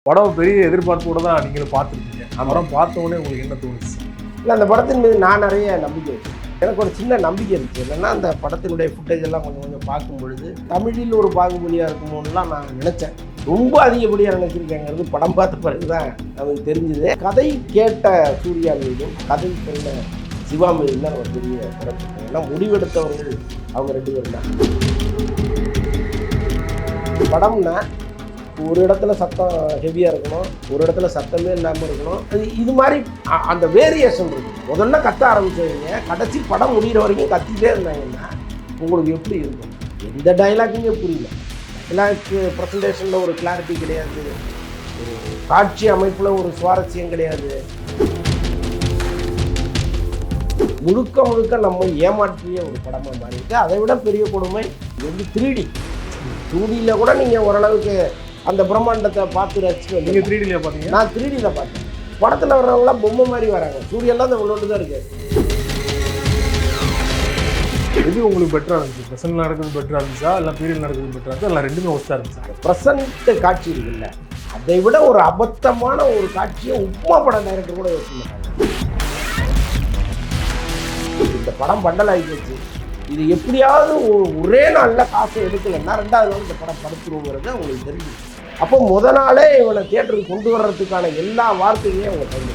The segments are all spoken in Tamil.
படம் பெரிய எதிர்பார்ப்போட தான் நீங்களும் பார்த்துருக்கீங்க. படம் பார்த்த உடனே உங்களுக்கு என்ன தோணுச்சு? இல்லை, அந்த படத்தின் மீது நான் நிறைய நம்பிக்கை வச்சேன். எனக்கு ஒரு சின்ன நம்பிக்கை இருந்துச்சு. என்னென்னா, அந்த படத்தினுடைய ஃபுட்டேஜ் எல்லாம் கொஞ்சம் கொஞ்சம் பார்க்கும் பொழுது தமிழில் ஒரு பாகுபலியாக இருக்குமோன்னுலாம் நான் நினச்சேன். ரொம்ப அதிகப்படியாக நினச்சிருக்கேங்கிறது படம் பார்த்த பிறகு தான் நமக்கு தெரிஞ்சுது. கதை கேட்ட சூர்யா மீதும் கதை சொன்ன சிவா மீதும் தான் ஒரு பெரிய சிறப்பு. ஏன்னா முடிவெடுத்தவர்கள் அவங்க 2 பேரும் தான். படம்னா ஒரு இடத்துல சத்தம் ஹெவியாக இருக்கணும், ஒரு இடத்துல சத்தமே இல்லாமல் இருக்கணும். இது மாதிரி அந்த வேரியேஷன் இருக்குது. முதல்ல கத்த ஆரம்பிச்சவங்க கடைசி படம் முடிகிற வரைக்கும் கத்திட்டே இருந்தாங்கன்னா உங்களுக்கு எப்படி இருக்கும்? எந்த டைலாக்குமே புரியல. டைலாக்கு ப்ரெசன்டேஷனில் ஒரு கிளாரிட்டி கிடையாது, ஒரு காட்சி அமைப்பில் ஒரு சுவாரஸ்யம் கிடையாது. முழுக்க முழுக்க நம்ம ஏமாற்றிய ஒரு படமாக மாறிட்டு, அதை விட பெரிய கொடுமை இது வந்து 3D. 2Dயில் கூட நீங்கள் ஓரளவுக்கு அந்த பிரம்மாண்டத்தை பார்த்து ரசிச்சு. நீங்கள் 3Dல பார்த்தீங்க? நான் 3Dயில் பார்த்தேன். படத்தில் வர்றவங்களாம் பொம்மை மாதிரி வராங்க. சூரியெல்லாம் அந்த உள்ளோண்டு தான் இருக்குது. எது உங்களுக்கு பெட்டராக இருந்துச்சு? ப்ரெசன்ட் நடக்கிறது பெட்டராக இருந்துச்சா, இல்லை பீரியட் நடக்கிறது பெட்டராக இருந்துச்சா, இல்லை ரெண்டுமே ஒஸ்ட்டாக இருந்துச்சா? ப்ரெசன்ட் காட்சி இருக்குல்ல, அதை விட ஒரு அபத்தமான ஒரு காட்சியை உப்புமா படம் டைரக்டர் கூட யோசிக்க மாட்டாங்க. இந்த படம் பண்டல் ஆகி போச்சு, இது எப்படியாவது ஒரே நாளில் காசை எடுக்கலைன்னா 2வது நாள் இந்த படம் படுத்துருவோங்கிறது அவங்களுக்கு தெரிஞ்சு. அப்போ நாளே இவனை தியேட்டருக்கு கொண்டு வர்றதுக்கான எல்லா வார்த்தையுமே அவங்க பண்ணி,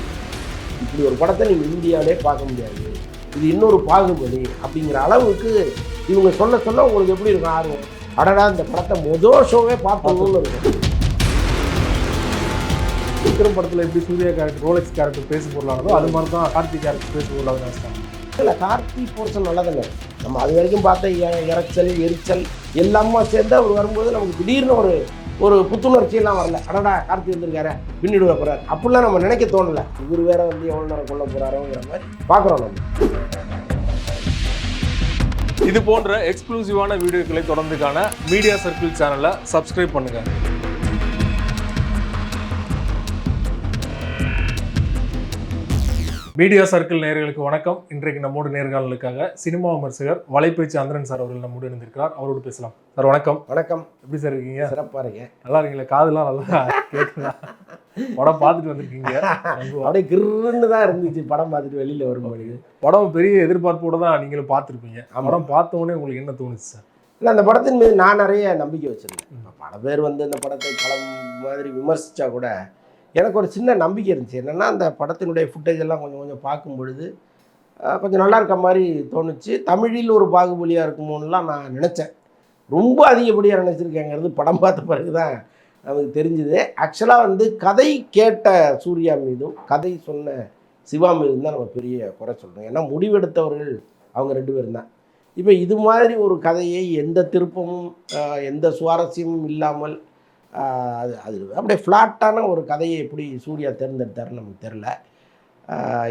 இப்படி ஒரு படத்தை நீங்கள் இந்தியாவிலே பார்க்க முடியாது, இது இன்னொரு பாகுபலி அப்படிங்கிற அளவுக்கு இவங்க சொல்ல சொல்ல உங்களுக்கு எப்படி இருக்கும் ஆர்வம்? அடடா, இந்த படத்தை ஷோவே பார்க்கணும்னு இருக்கும். விக்ரம் படத்தில் எப்படி சூர்யா கேரக்டர் ரோலெக்ஸ் கேரக்டர் பேச பொருளானதோ அது மாதிரி தான் கார்த்திக் கேரக்டர் பேச பொருளாக நினச்சிட்டாங்க. இல்லை, கார்த்திக் போர்ஷன் நல்லதில்லை. நம்ம அது வரைக்கும் பார்த்த இறைச்சல் எரிச்சல் எல்லாமே சேர்ந்து அவர் வரும்போது நமக்கு திடீர்னு ஒரு புத்துணர்ச்சியெல்லாம் வரல. அடடா, கார்த்திக் வந்திருக்காரு, பின்னிடுவ போகிறார் அப்படிலாம் நம்ம நினைக்க தோணலை. இவர் வேற வந்து எவ்வளோ நேரம் கொள்ள போகிறாரோங்கிற மாதிரி பார்க்குறோம் நம்ம. இது போன்ற எக்ஸ்க்ளூசிவான வீடியோக்களை தொடர்ந்துக்கான மீடியா சர்க்கிள் சேனலை சப்ஸ்கிரைப் பண்ணுங்கள். மீடியா சர்க்கிள் நேயர்களுக்கு வணக்கம். இன்றைக்கு நம்மோடு நேர்காணலுக்காக சினிமா விமர்சகர் வலைப்பேச்சு சந்திரன் சார் அவர்கள் நம்மோடு இருந்திருக்கிறார். அவரோடு பேசலாம். சார் வணக்கம். வணக்கம். எப்படி சார் இருக்கீங்க? சிறப்பாக இருக்கேன். நல்லா இருக்கீங்களா? காதுலாம் நல்லா கேட்குதா? படம் பார்த்துட்டு வந்திருக்கீங்க? அப்படியே கிருன்னு தான் இருந்துச்சு படம் பார்த்துட்டு வெளியில் வரும்போது. படம் பெரிய எதிர்பார்ப்போடு தான் நீங்களும் பார்த்துருப்பீங்க. படம் பார்த்த உடனே உங்களுக்கு என்ன தோணுச்சு சார்? இல்லை, அந்த படத்தின் மீது நான் நிறைய நம்பிக்கை வச்சுருந்தேன். பல பேர் வந்து இந்த படத்தை படம் மாதிரி விமர்சித்தா கூட எனக்கு ஒரு சின்ன நம்பிக்கை இருந்துச்சு. என்னென்னா, அந்த படத்தினுடைய ஃபுட்டேஜ் எல்லாம் கொஞ்சம் கொஞ்சம் பார்க்கும் பொழுது கொஞ்சம் நல்லா இருக்க மாதிரி தோணுச்சு. தமிழில் ஒரு பாகுபலியாக இருக்குமோன்னுலாம் நான் நினச்சேன். ரொம்ப அதிகப்படியாக நினச்சிருக்கேங்கிறது படம் பார்த்த பிறகு தான் நமக்கு தெரிஞ்சுது. ஆக்சுவலாக வந்து கதை கேட்ட சூர்யா மீதும் கதை சொன்ன சிவா மீதும் தான் நம்ம பெரிய குறை சொல்கிறோம். ஏன்னா முடிவெடுத்தவர்கள் அவங்க 2 பேரும் தான். இப்போ இது மாதிரி ஒரு கதையை எந்த திருப்பமும் எந்த சுவாரஸ்யமும் இல்லாமல் அது அப்படியே ஃப்ளாட்டான ஒரு கதையை எப்படி சூர்யா தேர்ந்தெடுத்தாருன்னு நமக்கு தெரில.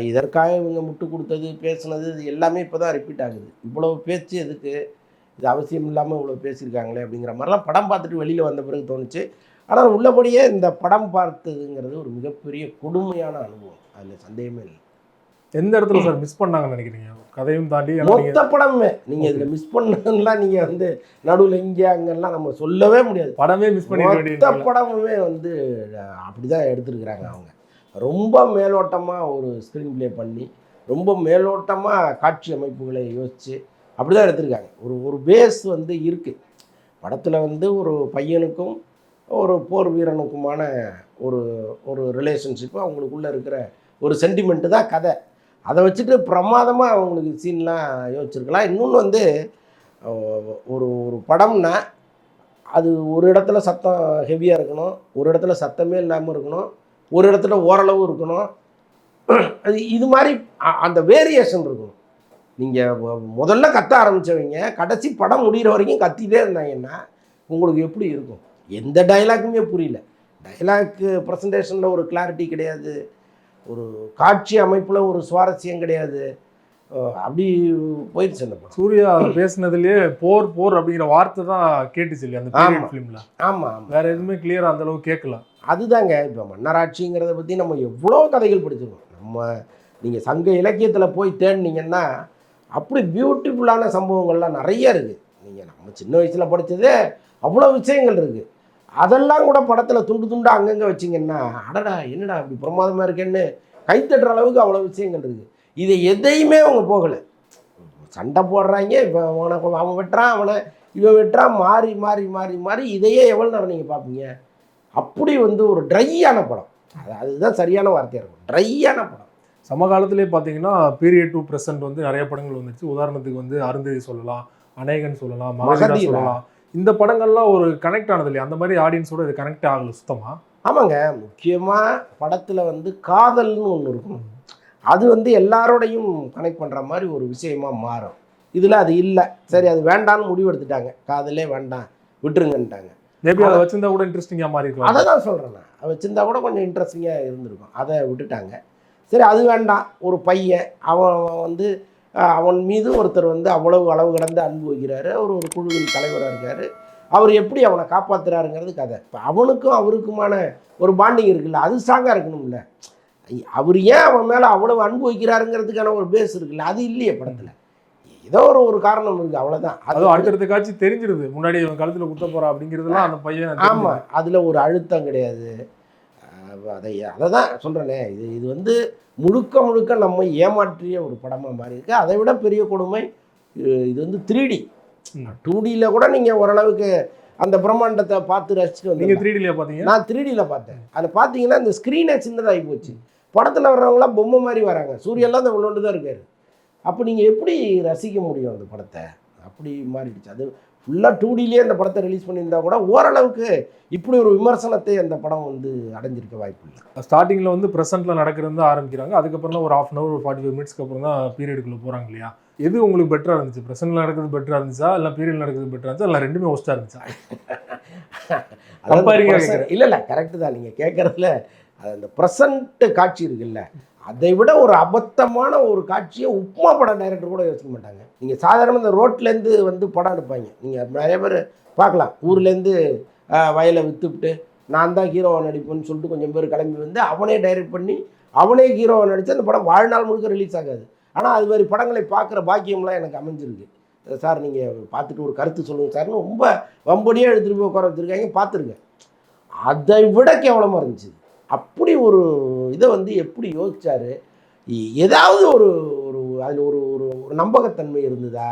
இதற்காக இவங்க முட்டு கொடுத்தது, பேசுனது, இது எல்லாமே இப்போ தான் ரிப்பீட் ஆகுது. இவ்வளவு பேச்சு எதுக்கு? இது அவசியம் இல்லாமல் இவ்வளோ பேசியிருக்காங்களே அப்படிங்கிற மாதிரிலாம் படம் பார்த்துட்டு வெளியில் வந்த பிறகு தோணுச்சு. ஆனால் உள்ளபடியே இந்த படம் பார்த்ததுங்கிறது ஒரு மிகப்பெரிய கொடுமையான அனுபவம், அதில் சந்தேகமே இல்லை. எந்த இடத்துல சார் மிஸ் பண்ணாங்கன்னு நினைக்கிறீங்க? கதையும் தாண்டி மொத்த படமே நீங்கள் இதில் மிஸ் பண்ணலாம். நீங்கள் வந்து நடுவில் இங்கே அங்கெல்லாம் நம்ம சொல்லவே முடியாது. படமே மிஸ் பண்ணி மொத்த படமுமே வந்து அப்படி தான் எடுத்துருக்குறாங்க. அவங்க ரொம்ப மேலோட்டமாக ஒரு ஸ்க்ரீன் ப்ளே பண்ணி, ரொம்ப மேலோட்டமாக காட்சி அமைப்புகளை யோசித்து அப்படி தான் எடுத்திருக்காங்க. ஒரு பேஸ் வந்து இருக்குது படத்தில். வந்து ஒரு பையனுக்கும் ஒரு போர் வீரனுக்குமான ஒரு ரிலேஷன்ஷிப்பு, அவங்களுக்குள்ளே இருக்கிற ஒரு சென்டிமெண்ட்டு தான் கதை. அதை வச்சுட்டு பிரமாதமாக அவங்களுக்கு சீன்லாம் யோசிச்சிருக்கலாம். இன்னொன்று வந்து ஒரு படம்னா அது ஒரு இடத்துல சத்தம் ஹெவியாக இருக்கணும், ஒரு இடத்துல சத்தமே இல்லாமல் இருக்கணும், ஒரு இடத்துல ஓரளவு இருக்கணும். அது இது மாதிரி அந்த வேரியேஷன் இருக்கணும். நீங்கள் முதல்ல கத்த ஆரம்பித்தவங்க கடைசி படம் முடிகிற வரைக்கும் கத்திகிட்டே இருந்தாங்கன்னா உங்களுக்கு எப்படி இருக்கும்? எந்த டைலாக்குமே புரியல. டைலாக்கு ப்ரெசன்டேஷனில் ஒரு கிளாரிட்டி கிடையாது, ஒரு காட்சி அமைப்பில் ஒரு சுவாரஸ்யம் கிடையாது. அப்படி போயிடுச்சு அந்த படம். சூர்யா பேசுனதுலேயே போர் போர் அப்படிங்கிற வார்த்தை தான் கேட்டுச்சு இல்லையா அந்த பீரியட் ஃபிலிமில்? ஆமாம், வேறு எதுவுமே கிளியராக அந்தளவுக்கு கேட்கல. அதுதாங்க. இப்போ மன்னராட்சிங்கிறத பற்றி நம்ம எவ்வளோ கதைகள் படிச்சிருக்கோம். நீங்கள் சங்க இலக்கியத்தில் போய் தேடினீங்கன்னா அப்படி பியூட்டிஃபுல்லான சம்பவங்கள்லாம் நிறைய இருக்குது. நம்ம சின்ன வயசில் படித்ததே அவ்வளோ விஷயங்கள் இருக்குது. அதெல்லாம் கூட படத்தில் துண்டு துண்டு அங்கங்கே வச்சிங்கன்னா அடடா என்னடா இப்படி பிரமாதமாக இருக்கேன்னு கைத்தட்டுற அளவுக்கு அவ்வளோ விஷயங்கள் இருக்குது. இதை எதையுமே அவங்க போகலை. சண்டை போடுறாங்க, இப்போ அவன் வெட்டுறான், இவன் வெட்டுறான், மாறி மாறி மாறி மாறி இதையே எவ்வளோ நேரம் நீங்கள் பார்ப்பீங்க? அப்படி ஒரு ட்ரையான படம். அதுதான் சரியான வார்த்தையாக இருக்கும், ட்ரையான படம். சமகாலத்திலே பார்த்தீங்கன்னா பீரியட் டு ப்ரெசென்ட் நிறைய படங்கள் வந்துச்சு. உதாரணத்துக்கு அருந்ததி சொல்லலாம், அநேகன் சொல்லலாம், மகதீரா சொல்லலாம். இந்த படங்கள்லாம் ஒரு கனெக்ட் ஆனது இல்லையா? அந்த மாதிரி ஆடியன்ஸோட இது கனெக்ட் ஆகல சுத்தமா. ஆமாங்க, முக்கியமாக படத்தில் காதல்னு ஒன்று இருக்கும். அது எல்லாரோடையும் கனெக்ட் பண்ணுற மாதிரி ஒரு விஷயமா மாறும். இதில் அது இல்லை. சரி, அது வேண்டான்னு முடிவு எடுத்துட்டாங்க, காதலே வேண்டாம் விட்டுருங்கன்ட்டாங்க. மேபி அதை வச்சிருந்தா கூட இன்ட்ரெஸ்டிங்காக மாறி இருக்கும். அதை தான் சொல்கிறேன் நான், அதை வச்சிருந்தா கூட கொஞ்சம் இன்ட்ரெஸ்டிங்காக இருந்திருக்கும். அதை விட்டுட்டாங்க. சரி, அது வேண்டாம். ஒரு பையன் அவன் அவன் மீது ஒருத்தர் அவ்வளவு அளவு கடந்து அன்பு வைக்கிறாரு. அவர் ஒரு குழுவின் தலைவராக இருக்கார். அவர் எப்படி அவனை காப்பாற்றுறாருங்கிறது கதை. இப்போ அவனுக்கும் அவருக்குமான ஒரு பாண்டிங் இருக்குல்ல, அது ஸ்ட்ராங்காக இருக்கணும்ல. அவர் ஏன் அவன் மேலே அவ்வளவு அன்பு வைக்கிறாருங்கிறதுக்கான ஒரு பேஸ் இருக்குல்ல, அது இல்லையே படத்தில். ஏதோ ஒரு காரணம் இருக்குது, அவ்வளோதான். அதுவும் அடுத்தடுத்த காட்சி தெரிஞ்சிருது, முன்னாடி அவன் கழுத்தில் குத்த போகிறான் அப்படிங்கிறதுலாம் அந்த பையன். ஆமாம், அதில் ஒரு அழுத்தம் கிடையாது. அதை தான் சொல்கிறேனே, இது முழுக்க முழுக்க நம்ம ஏமாற்றிய ஒரு படமாக மாறி இருக்கு. அதை விட பெரிய கொடுமை, இது 3D. 2Dயில் கூட நீங்கள் ஓரளவுக்கு அந்த பிரம்மாண்டத்தை பார்த்து ரசிச்சுட்டு நீங்கள் 3Dல பார்த்தீங்க? நான் 3Dயில் பார்த்தேன். அதில் பார்த்தீங்கன்னா இந்த ஸ்க்ரீனே சின்னதாகி போச்சு. படத்தில் வர்றவங்களாம் பொம்மை மாதிரி வராங்க. சூரியெல்லாம் அந்த உள்ளொண்டு தான் இருக்காரு. அப்போ நீங்கள் எப்படி ரசிக்க முடியும் அந்த படத்தை? அப்படி மாறிடுச்சு. அது ஃபுல்லாக 2Dலேயே அந்த படத்தை ரிலீஸ் பண்ணியிருந்தா கூட ஓரளவுக்கு இப்படி ஒரு விமர்சனத்தை அந்த படம் அடைஞ்சிருக்க வாய்ப்பு இல்லை. ஸ்டார்டிங்கில் ப்ரெசென்ட்டில் நடக்கிறது தான் ஆரம்பிக்கிறாங்க. அதுக்கப்புறம் தான் ஒரு 1/2 hour ஒரு 45 minutesக்கு அப்புறம் தான் பீரியடுக்குள்ளே போகிறாங்க இல்லையா? எது உங்களுக்கு பெட்டராக இருந்துச்சு? ப்ரெசென்ட்டில் நடக்கிறது பெட்டராக இருந்துச்சா, இல்லை பீரியட் நடக்கிறது பெட்டராக இருந்துச்சா, இல்லை ரெண்டுமே ஒஸ்ட்டாக இருந்துச்சா? இல்லை கரெக்டு தான் நீங்கள் கேட்குறதுல. அந்த ப்ரெசன்ட் காட்சி இருக்குல்ல, அதை விட ஒரு அபத்தமான ஒரு காட்சியை உப்மா படம் டைரக்டர் கூட யோசிக்க மாட்டாங்க. நீங்கள் சாதாரண இந்த ரோட்லேருந்து படம் எடுப்பாங்க. நீங்கள் நிறைய பேர் பார்க்கலாம், ஊர்லேருந்து வயலை விற்றுவிட்டு நான் தான் ஹீரோவை நடிப்பேன்னு சொல்லிட்டு கொஞ்சம் பேர் கிளம்பி அவனே டைரக்ட் பண்ணி அவனே ஹீரோவை நடித்து அந்த படம் வாழ்நாள் முழுக்க ரிலீஸ் ஆகாது. ஆனால் அது மாதிரி படங்களை பார்க்குற பாக்கியம்லாம் எனக்கு அமைஞ்சிருக்கு. சார் நீங்கள் பார்த்துட்டு ஒரு கருத்து சொல்லுங்கள் சார்னு ரொம்ப வம்படியாக எடுத்துகிட்டு போய் உட்கார வச்சுருக்காங்க, பார்த்துருக்கேன். அதை விட கேவலமாக இருந்துச்சு. அப்படி ஒரு இதை எப்படி யோசிச்சார்? ஏதாவது ஒரு ஒரு அதில் ஒரு ஒரு நம்பகத்தன்மை இருந்ததா?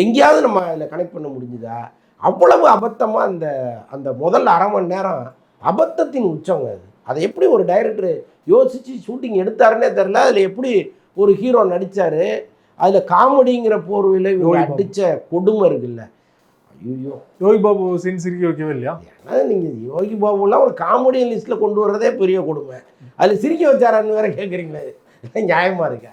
எங்கேயாவது நம்ம அதில் கனெக்ட் பண்ண முடிஞ்சுதா? அவ்வளவு அபத்தமாக அந்த முதல் 1/2 மணி நேரம் அபத்தத்தின் உச்சங்க. அதை எப்படி ஒரு டைரக்டர் யோசித்து ஷூட்டிங் எடுத்தாருன்னே தெரில. அதில் எப்படி ஒரு ஹீரோ நடித்தார்? அதில் காமெடிங்கிற போர்வையில் இவங்க அடித்த கொடுமை இருக்குல்ல. ஐயோ, யோகி பாபு சீன் சிரிக்க வைக்கவே இல்லையா? ஏன்னா நீங்கள் யோகி பாபுலாம் ஒரு காமெடியன் லிஸ்ட்டில் கொண்டு வர்றதே பெரிய கொடுமை. அதில் சிரிக்க வச்சாரான்னு வேறு கேட்குறீங்களே, நியாயமாக இருக்கா?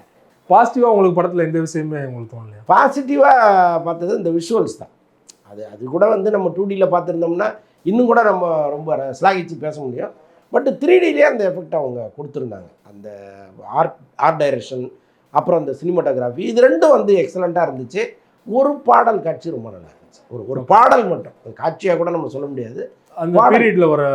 பாசிட்டிவாக உங்களுக்கு படத்தில் எந்த விஷயமே உங்களுக்கு தோணலையா? பாசிட்டிவாக பார்த்தது இந்த விஷுவல்ஸ் தான். அது கூட நம்ம 2Dயில் பார்த்துருந்தோம்னா இன்னும் கூட நம்ம ரொம்ப ஸ்லாகிச்சு பேச முடியும். பட் 3Dலேயே அந்த எஃபெக்ட் அவங்க கொடுத்துருந்தாங்க. அந்த ஆர்ட் டைரக்ஷன், அப்புறம் அந்த சினிமாட்டோகிராஃபி, இது ரெண்டும் எக்ஸலண்ட்டாக இருந்துச்சு. ஒரு பாடல் காட்சி ரொம்ப நல்லா இருந்துச்சு. ஒரு பாடல் மட்டும், காட்சியாக கூட நம்ம சொல்ல முடியாது. அந்த பீரியட்ல ஒரு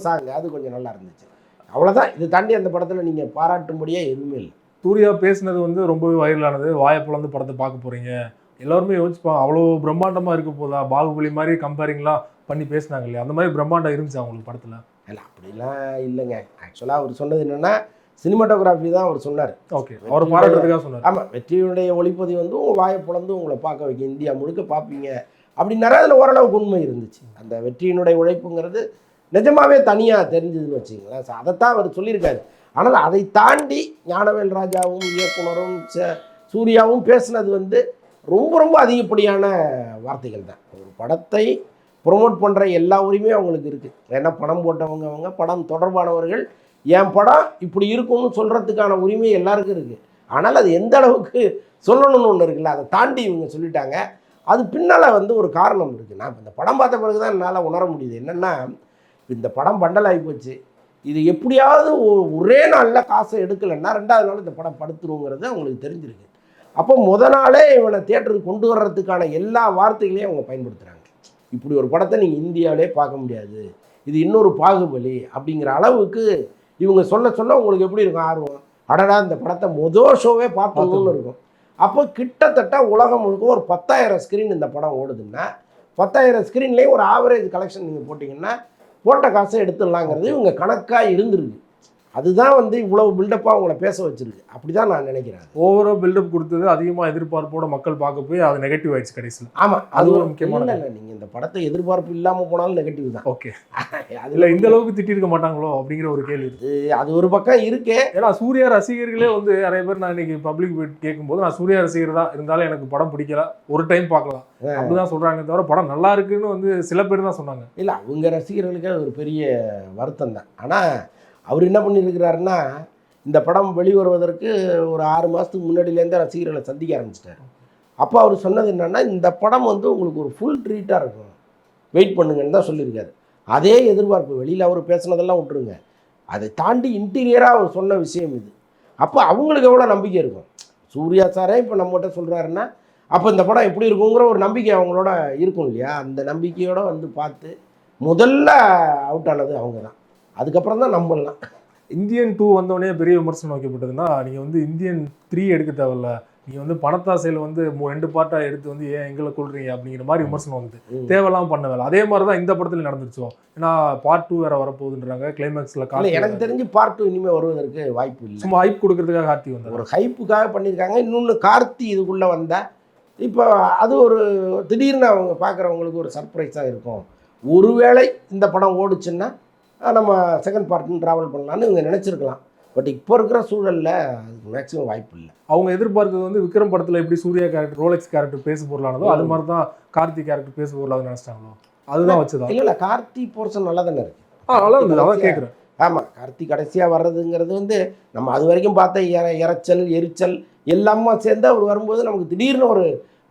சாங் அது கொஞ்சம் நல்லா இருந்துச்சு. அவ்வளோதான். இது தாண்டி அந்த படத்தில் நீங்கள் பாராட்டும்படியே எதுவுமே இல்லை. சூர்யா பேசினது ரொம்பவே வைரலானது. வாயப்புலந்து படத்தை பார்க்க போகிறீங்க, எல்லாருமே யோசிப்பாங்க அவ்வளோ பிரம்மாண்டமாக இருக்க போதா, பாகுபலி மாதிரி கம்பேரிங்லாம் பண்ணி பேசினாங்க இல்லையா? அந்த மாதிரி பிரம்மாண்டம் இருந்துச்சு அவங்களுக்கு படத்தில்? இல்லை, அப்படிலாம் இல்லைங்க. ஆக்சுவலாக அவர் சொன்னது என்னென்னா சினிமாட்டோகிராஃபி தான் அவர் சொன்னார். ஓகே, அவர் பாராட்டுறதுக்காக சொன்னார். ஆமாம், வெற்றியுடைய ஒளிப்பதிவு உங்கள் வாயை புலந்து உங்களை பார்க்க வைக்க, இந்தியா முழுக்க பார்ப்பீங்க அப்படின்னாரு. அதில் ஓரளவுக்கு உண்மை இருந்துச்சு. அந்த வெற்றியினுடைய உழைப்புங்கிறது நிஜமாகவே தனியாக தெரிஞ்சதுன்னு வச்சுங்களேன். அதைத்தான் அவர் சொல்லியிருக்காரு. ஆனால் அதை தாண்டி ஞானவேல் ராஜாவும் இயக்குனரும் சூர்யாவும் பேசுனது ரொம்ப ரொம்ப அதிகப்படியான வார்த்தைகள் தான். ஒரு படத்தை ப்ரொமோட் பண்ணுற எல்லா உரிமையும் அவங்களுக்கு இருக்குது. ஏன்னா படம் போட்டவங்க, அவங்க படம் தொடர்பானவர்கள், என் படம் இப்படி இருக்கும்னு சொல்கிறதுக்கான உரிமை எல்லாருக்கும் இருக்குது. ஆனால் அது எந்த அளவுக்கு சொல்லணும்னு ஒன்று இருக்குல்ல, அதை தாண்டி இவங்க சொல்லிட்டாங்க. அது பின்னால் ஒரு காரணம் இருக்குது. நான் இந்த படம் பார்த்த பிறகு தான் என்னால் உணர முடியுது. என்னென்னா, இந்த படம் பண்டலாகி போச்சு, இது எப்படியாவது ஒரே நாளில் காசை எடுக்கலைன்னா 2வது நாள் இந்த படம் படுத்துருங்கிறது அவங்களுக்கு தெரிஞ்சிருக்கு. அப்போ நாளே இவனை தியேட்டருக்கு கொண்டு வர்றதுக்கான எல்லா வார்த்தைகளையும் அவங்க பயன்படுத்துகிறாங்க. இப்படி ஒரு படத்தை நீங்கள் இந்தியாவிலே பார்க்க முடியாது, இது இன்னொரு பாகுபலி அப்படிங்கிற அளவுக்கு இவங்க சொல்ல உங்களுக்கு எப்படி இருக்கும் ஆர்வம்? அடடா, இந்த படத்தை ஷோவே பார்த்தோம்னு இருக்கும். அப்போ கிட்டத்தட்ட உலகம் முழுக்க ஒரு 10,000 ஸ்க்ரீன் இந்த படம் ஓடுதுன்னா 10,000 ஸ்க்ரீன்லேயும் ஒரு ஆவரேஜ் கலெக்ஷன் நீங்கள் போட்டிங்கன்னா போட்ட காசை எடுத்துடலாங்கிறது இவங்க கணக்காக இருந்திருக்கு. அதுதான் வந்து இவ்வளவு பில்டப்பாக அவங்கள பேச வச்சிருக்கு. அப்படி தான் நான் நினைக்கிறேன். ஓவராக பில்டப் கொடுத்தது அதிகமாக எதிர்பார்ப்போட மக்கள் பார்க்க போய் அது நெகட்டிவ் ஆயிடுச்சு கடைசியில். ஆமாம், அது ஒரு முக்கியமான இல்லை நீங்கள் இந்த படத்தை எதிர்பார்ப்பு இல்லாமல் போனாலும் நெகட்டிவ் தான். ஓகே, அதில் இந்த அளவுக்கு திட்டிருக்க மாட்டாங்களோ அப்படிங்கிற ஒரு கேள்வி அது ஒரு பக்கம் இருக்கு. ஏன்னா சூர்யா ரசிகர்களே வந்து நிறைய பேர் நான் இன்னைக்கு பப்ளிக் கேட்கும்போது நான் சூர்யா ரசிகர் தான் இருந்தாலும் எனக்கு படம் பிடிக்கல, ஒரு டைம் பார்க்கலாம் அப்படிதான் சொல்றாங்க தவிர படம் நல்லா இருக்குன்னு வந்து சில பேர் தான் சொன்னாங்க. இல்லை, அவங்க ரசிகர்களுக்கு அது ஒரு பெரிய வருத்தம் தான். ஆனால் அவர் என்ன பண்ணியிருக்கிறாருன்னா, இந்த படம் வெளிவருவதற்கு ஒரு 6 மாதத்துக்கு முன்னாடியிலேருந்தே ரசிகர்களை சந்திக்க ஆரம்பிச்சிட்டார். அப்போ அவர் சொன்னது என்னென்னா, இந்த படம் வந்து உங்களுக்கு ஒரு ஃபுல் ட்ரீட்டாக இருக்கும், வெயிட் பண்ணுங்கன்னு தான் சொல்லியிருக்காரு. அதே எதிர்பார்ப்பு வெளியில் அவர் பேசுனதெல்லாம் விட்டுருங்க, அதை தாண்டி இன்டீரியராக அவர் சொன்ன விஷயம் இது. அப்போ அவங்களுக்கு எவ்வளோ நம்பிக்கை இருக்கும். சூர்யா சாரே இப்போ நம்மகிட்ட சொல்கிறாருன்னா அப்போ இந்த படம் எப்படி இருக்குங்கிற ஒரு நம்பிக்கை அவங்களோட இருக்கும் இல்லையா? அந்த நம்பிக்கையோடு வந்து பார்த்து முதல்ல அவுட் ஆனது அவங்க தான். அதுக்கப்புறம் தான் நம்பலாம். இந்தியன் 2 வந்தோடனே பெரிய விமர்சனம் வைக்கப்பட்டதுன்னா, நீங்கள் வந்து இந்தியன் 3 எடுக்க தேவையில்ல, நீங்கள் வந்து பணத்தாசையில் வந்து 2 பார்ட்டாக எடுத்து வந்து ஏன் எங்களை கொள்றீங்க அப்படிங்கிற மாதிரி விமர்சனம் வந்து தேவையெல்லாம் பண்ண வேலை. அதே மாதிரி தான் இந்த படத்தில் நடந்துருச்சோ. ஏன்னா பார்ட் 2 வேற வரப்போகுதுன்றாங்க. கிளைமேக்ஸில் கார்த்தி, எனக்கு தெரிஞ்சு பார்ட் 2 இனிமேல் வருவதற்கு வாய்ப்பு இல்லை. சும்மா ஹைப் கொடுக்கறதுக்காக கார்த்தி வந்தார், ஒரு ஹைப்புக்காக பண்ணியிருக்காங்க. இன்னொன்று கார்த்தி இதுக்குள்ளே வந்தால் இப்போ அது ஒரு திடீர்னு அவங்க பார்க்குறவங்களுக்கு ஒரு சர்ப்ரைஸாக இருக்கும். ஒருவேளை இந்த படம் ஓடுச்சுன்னா நம்ம செகண்ட் பார்ட்னு ட்ராவல் பண்ணலான்னு இவங்க நினச்சிருக்கலாம். பட் இப்போ இருக்கிற சூழலில் அதுக்கு மேக்ஸிமம் வாய்ப்பு இல்லை. அவங்க எதிர்பார்த்தது வந்து விக்ரம் படத்தில் எப்படி சூர்யா கேரக்டர் ரோலெக்ஸ் கேரக்டர் பேச பொருளானதோ அது மாதிரி தான் கார்த்தி கேரக்டர் பேச பொருளாக நினச்சிட்டாங்களோ? அதுதான் வச்சுதான். இல்லை, கார்த்தி போர்ஷன் நல்லா தானே இருக்குது. நல்லா இருந்தது, அதான் கேட்குறேன். ஆமாம், கார்த்தி கடைசியாக வர்றதுங்கிறது வந்து நம்ம அது வரைக்கும் பார்த்த இறைச்சல் எரிச்சல் எல்லாமே சேர்ந்து அவர் வரும்போது நமக்கு திடீர்னு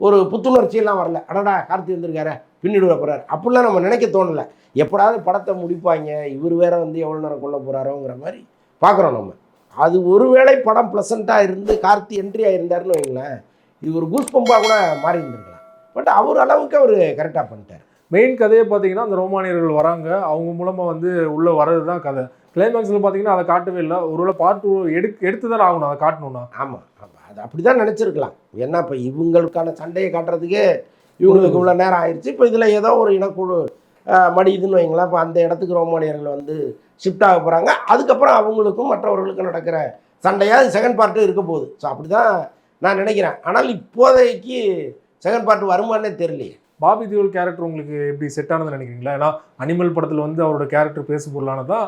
ஒரு புத்துணர்ச்சியெல்லாம் வரல. அடடா கார்த்தி வந்திருக்காரு, பின்னிடுவ போகிறார் அப்படிலாம் நம்ம நினைக்க தோணலை. எப்படாவது படத்தை முடிப்பாங்க, இவர் வேற வந்து எவ்வளோ நேரம் கொள்ள போகிறாரோங்கிற மாதிரி பார்க்குறோம் நம்ம. அது ஒருவேளை படம் ப்ளசண்ட்டாக இருந்து கார்த்தி என்ட்ரி ஆகியிருந்தாருன்னு வைங்களேன், இது ஒரு கூஸ் பம்பாக கூட மாறி இருந்திருக்கலாம். பட் அவர் அளவுக்கு அவர் கரெக்டாக பண்ணிட்டார். மெயின் கதையை பார்த்தீங்கன்னா அந்த ரோமானியர்கள் வராங்க, அவங்க மூலமாக வந்து உள்ளே வர்றது தான் கதை. கிளைமேக்ஸில் பார்த்தீங்கன்னா அதை காட்டவே இல்லை. ஒருவேளை பார்ட் 2 எடுத்து தான் ஆகணும் அதை காட்டணும்னா. ஆமாம், அது அப்படி தான் நினச்சிருக்கலாம். ஏன்னா இப்போ இவங்களுக்கான சண்டையை காட்டுறதுக்கே இவங்களுக்கு இவ்வளோ நேரம் ஆயிடுச்சு. இப்போ இதில் ஏதோ ஒரு இனக்குழு மடியுதுன்னு வைங்களேன். இப்போ அந்த இடத்துக்கு ரோமானியர்கள் வந்து ஷிஃப்ட் ஆக போகிறாங்க. அதுக்கப்புறம் அவங்களுக்கும் மற்றவர்களுக்கும் நடக்கிற சண்டையாக செகண்ட் பார்ட்டு இருக்க போகுது. ஸோ அப்படி தான் நான் நினைக்கிறேன். ஆனால் இப்போதைக்கு செகண்ட் பார்ட் வருமானே தெரியலையே. பாபி தியோல் கேரக்டர் உங்களுக்கு எப்படி செட் ஆனதுன்னு நினைக்கிறீங்களா? ஏன்னா அனிமல் படத்தில் வந்து அவரோட கேரக்டர் பேச பொருளானதான்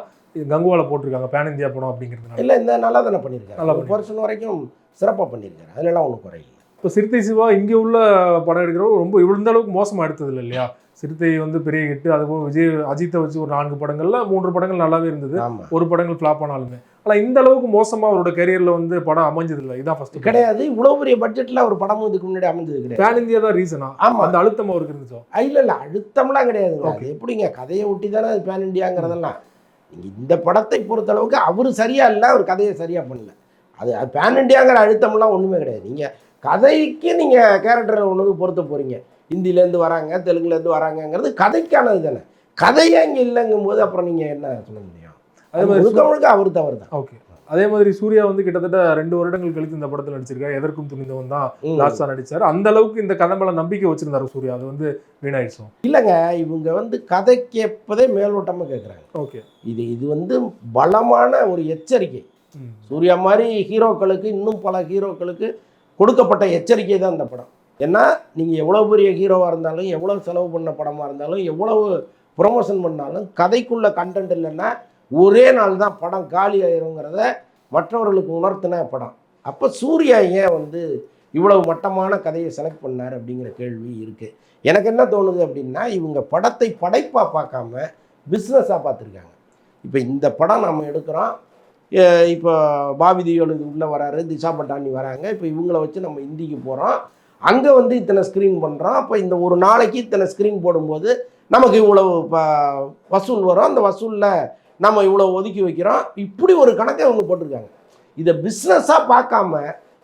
கங்குவாவில் போட்டிருக்காங்க பேன் இந்தியா படம் அப்படிங்கிறது. இல்லை, இந்த நல்லா தானே பண்ணியிருக்காரு. நல்லா பர்சன் வரைக்கும் சிறப்பாக பண்ணியிருக்காரு, அதெல்லாம் ஒன்றும் குறையில்லை. இப்போ சிறுத்தை சிவா இங்கே உள்ள படம் எடுக்கிறவங்க ரொம்ப இந்த அளவுக்கு மோசமாக எடுத்தது இல்லை இல்லையா? சிறுத்தை வந்து பெரிய ஹிட்டு, அதுபோல் விஜய் அஜித்தை வச்சு ஒரு 4 படங்கள்ல 3 படங்கள் நல்லாவே இருந்தது, ஒரு படங்கள் ஃப்ளாப் ஆனாலுமே. ஆனால் இந்த அளவுக்கு மோசமாக அவரோட கெரியரில் வந்து படம் அமைஞ்சது இல்லை. இதான் ஃபர்ஸ்ட் கிடையாது. இவ்வளோ பெரிய பட்ஜெட்டில் ஒரு படமும் இதுக்கு முன்னாடி அமைஞ்சது கிடையாது. பேன் இந்தியா தான் ரீசனா? ஆமாம், அந்த அழுத்தம் அவருக்கு இருந்துச்சோ? இல்லை, அழுத்தம்லாம் கிடையாதுங்க. அது எப்படிங்க கதையை ஒட்டி தானே அது பேன் இந்தியாங்கிறதெல்லாம். இந்த படத்தை பொறுத்தளவுக்கு அவர் சரியா இல்லை, அவர் கதையை சரியாக பண்ணல. அது பேன் இண்டியாங்கிற அழுத்தம்லாம் ஒன்றுமே கிடையாது. நீங்கள் கதைக்கு நீங்கள் கேரக்டரை ஒன்று பொறுத்த போகிறீங்க. ஹிந்திலேருந்து வராங்க, தெலுங்குலேருந்து வராங்கங்கிறது கதைக்கானது தானே. கதையே இங்கே இல்லைங்கும் போது அப்புறம் நீங்கள் என்ன சொல்ல முடியும்? அதே மாதிரி முழுக்க அவர் தவறு தான். ஓகே. அதே மாதிரி சூர்யா வந்து கிட்டத்தட்ட 2 வருடங்கள் கழித்து இந்த படத்தில் நடிச்சிருக்காரு. எதற்கும் துணிந்தவன் தான் லாஸ்டாக நடிச்சார். அந்த அளவுக்கு இந்த கதை மேலே நம்பிக்கை வச்சிருந்தாரு சூர்யா, அது வந்து வீணாயிடுச்சோம்? இல்லைங்க, இவங்க வந்து கதை கேட்பதே மேலோட்டமாக கேட்குறாங்க. ஓகே, இது வந்து பலமான ஒரு எச்சரிக்கை. சூர்யா மாதிரி ஹீரோக்களுக்கு, இன்னும் பல ஹீரோக்களுக்கு கொடுக்கப்பட்ட எச்சரிக்கை தான் இந்த படம். ஏன்னா நீங்கள் எவ்வளோ பெரிய ஹீரோவாக இருந்தாலும், எவ்வளோ செலவு பண்ண படமாக இருந்தாலும், எவ்வளவு ப்ரொமோஷன் பண்ணாலும் கதைக்குள்ள கண்டென்ட் இல்லைன்னா ஒரே நாள் தான் படம் காலி ஆயிருங்கிறத மற்றவர்களுக்கு உணர்த்தின படம். அப்போ சூர்யா ஏன் வந்து இவ்வளவு மட்டமான கதையை செலக்ட் பண்ணார் அப்படிங்கிற கேள்வி இருக்குது. எனக்கு என்ன தோணுது அப்படின்னா, இவங்க படத்தை படைப்பாக பார்க்காம பிஸ்னஸாக பார்த்துருக்காங்க. இப்போ இந்த படம் நம்ம எடுக்கிறோம், இப்போ பாபி தியோல் உள்ளே வராரு, திஷா பட்டானி வராங்க, இப்போ இவங்கள வச்சு நம்ம ஹிந்திக்கு போகிறோம், அங்கே வந்து இத்தனை ஸ்க்ரீன் பண்ணுறோம். அப்போ இந்த ஒரு நாளைக்கு இத்தனை ஸ்க்ரீன் போடும்போது நமக்கு இவ்வளவு வசூல் வரும், அந்த வசூலில் நம்ம இவ்வளோ ஒதுக்கி வைக்கிறோம். இப்படி ஒரு கணக்கை அவங்க போட்டிருக்காங்க. இதை பிஸ்னஸாக பார்க்காம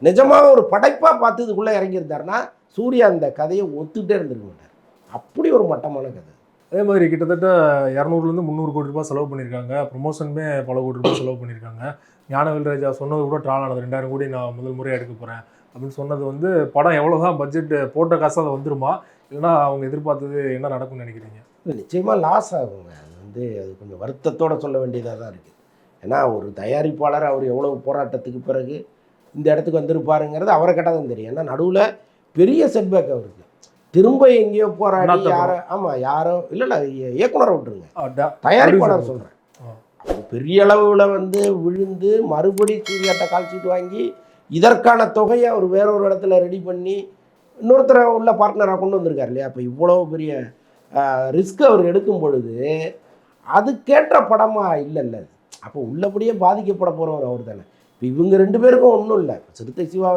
நிஜமாக ஒரு படைப்பாக பார்த்து இதுக்குள்ளே இறங்கியிருந்தாருன்னா சூர்யா அந்த கதையை ஒத்துக்கிட்டே இருந்திருக்க மாட்டார். அப்படி ஒரு மட்டமான கதை. அதே மாதிரி கிட்டத்தட்ட 200லேருந்து 300 கோடி ரூபாய் செலவு பண்ணியிருக்காங்க. ப்ரொமோஷனுமே பல கோடி ரூபாய் செலவு பண்ணியிருக்காங்க. ஞானவேல் ராஜா சொன்னது கூட ட்ரால் ஆனது, 2000 கோடி நான் முதல் முறையாக எடுக்க போகிறேன் அப்படின்னு சொன்னது வந்து படம் எவ்வளோ தான் பட்ஜெட் போட்ட காசு அதை வந்துருமா, இல்லைன்னா அவங்க எதிர்பார்த்தது என்ன நடக்கும்னு நினைக்கிறீங்க? நிச்சயமாக லாஸ் ஆகுங்க. அது கொஞ்சம் வருத்தத்தோட சொல்ல வேண்டியதாக தான் இருக்குது. ஏன்னா ஒரு தயாரிப்பாளர் அவர் எவ்வளோ போராட்டத்துக்கு பிறகு இந்த இடத்துக்கு வந்திருப்பாருங்கிறது அவரை கேட்டால் தான் தெரியும். ஏன்னா நடுவில் பெரிய செட்பேக் அவருக்கு. திரும்ப எங்கேயோ போராடி யாரோ இல்லை இயக்குனரை விட்டுருங்க, தயாரிப்பாளர் சொல்கிறேன். பெரிய அளவில் விழுந்து மறுபடி சூர்யாட்ட கால்ஷீட் வாங்கி இதற்கான தொகையை அவர் வேறொரு இடத்துல ரெடி பண்ணி இன்னொருத்தரை உள்ள பார்ட்னராக கொண்டு வந்திருக்காரு இல்லையா? அப்போ இவ்வளோ பெரிய ரிஸ்க் அவர் எடுக்கும் பொழுது அதுக்கேற்ற படமாக இல்லைல்ல. அப்போ உள்ளபடியே பாதிக்கப்பட போகிறவர் அவர் தானே. இப்போ இவங்க 2 பேருக்கும் ஒன்றும் இல்லை. சிறுத்தை சிவா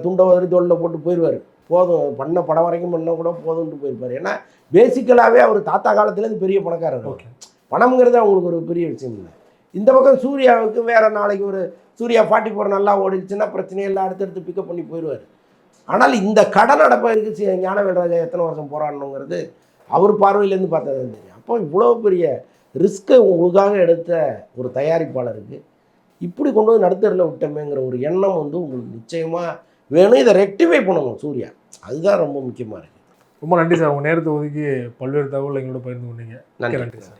துண்டை உதறி தோளில் போட்டு போயிடுவார், போதும் பண்ண படம் வரைக்கும் பண்ண கூட போதும்ட்டு போயிருப்பார். ஏன்னா பேசிக்கலாகவே அவர் தாத்தா காலத்துலேருந்து பெரிய பணக்காரர். ஓகே, பணம்ங்கிறது அவங்களுக்கு ஒரு பெரிய விஷயம் இல்லை. இந்த பக்கம் சூர்யாவுக்கு வேறு நாளைக்கு ஒரு சூர்யா 44 நல்லா ஓடிடுச்சுன்னா பிரச்சனையே இல்லை, அடுத்தடுத்து பிக்கப் பண்ணி போயிடுவார். ஆனால் இந்த கடன் அடப்பதற்கு ஞானவேல்ராஜா எத்தனை வருஷம் போராடணுங்கிறது அவர் பார்வையிலேருந்து பார்த்தது தெரியும். அப்போ இவ்வளோ பெரிய ரிஸ்க்கை உங்களுக்காக எடுத்த ஒரு தயாரிப்பாளருக்கு இப்படி கொண்டு வந்து நடுத்தரில் விட்டோமேங்கிற ஒரு எண்ணம் உங்களுக்கு நிச்சயமாக வேணும். இதை ரெக்டிஃபை பண்ணணும் சூர்யா, அதுதான் ரொம்ப முக்கியமாக இருக்குது. ரொம்ப நன்றி சார், உங்கள் நேரத்தை ஒதுக்கி பல்வேறு தகவல் எங்களோட பகிர்ந்து கொண்டீங்க. நன்றி சார்.